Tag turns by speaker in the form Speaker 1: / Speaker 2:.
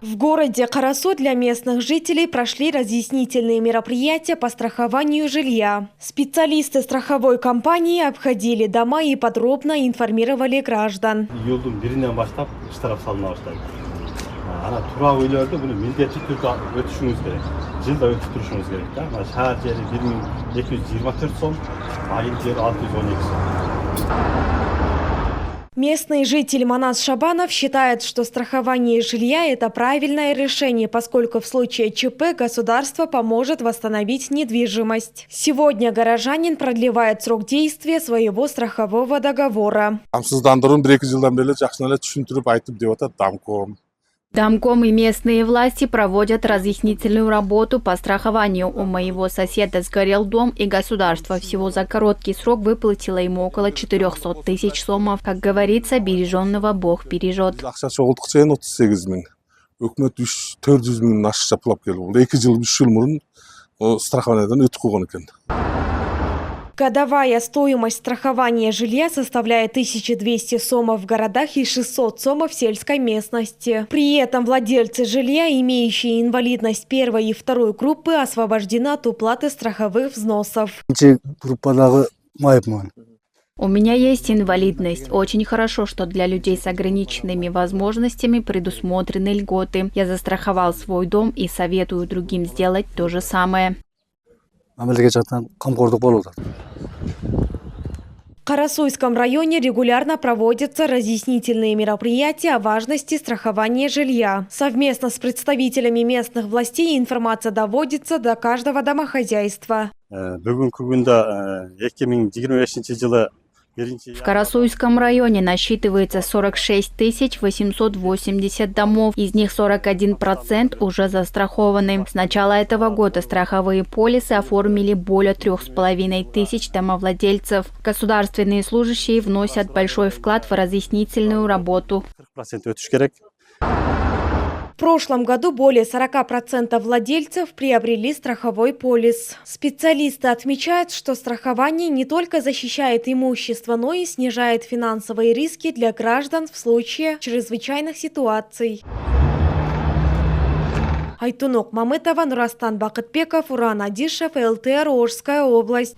Speaker 1: В городе Карасу для местных жителей прошли разъяснительные мероприятия по страхованию жилья. Специалисты страховой компании обходили дома и подробно информировали граждан.
Speaker 2: Yılın birinden başlayıp штраф salına başladı. Ana turak үйлерді bunu міндетті түрде өтішіңіз керек. Жылда өтіп тұрышыңыз керек. Шәһәр жері 1224 сом, айыл жері 612 сом.
Speaker 1: Местный житель Манас Шабанов считает, что страхование жилья – это правильное решение, поскольку в случае ЧП государство поможет восстановить недвижимость. Сегодня горожанин продлевает срок действия своего страхового договора.
Speaker 3: Домком и местные власти проводят разъяснительную работу по страхованию. У моего соседа сгорел дом, и государство всего за короткий срок выплатило ему около 400 тысяч сомов. Как говорится, береженного Бог бережет.
Speaker 1: Годовая стоимость страхования жилья составляет 1200 сомов в городах и 600 сомов в сельской местности. При этом владельцы жилья, имеющие инвалидность первой и второй группы, освобождены от уплаты страховых взносов.
Speaker 3: У меня есть инвалидность. Очень хорошо, что для людей с ограниченными возможностями предусмотрены льготы. Я застраховал свой дом и советую другим сделать то же самое.
Speaker 1: В Карасуйском районе регулярно проводятся разъяснительные мероприятия о важности страхования жилья. Совместно с представителями местных властей информация доводится до каждого домохозяйства.
Speaker 3: В Карасуйском районе насчитывается 46 880 домов, из них 41% уже застрахованы. С начала этого года страховые полисы оформили более 3500 домовладельцев. Государственные служащие вносят большой вклад в разъяснительную работу.
Speaker 1: В прошлом году более 40% владельцев приобрели страховой полис. Специалисты отмечают, что страхование не только защищает имущество, но и снижает финансовые риски для граждан в случае чрезвычайных ситуаций. Айтунок Мамытова, Нурастан Бакытбеков, Уран Адишев, ЛТР, Орская область.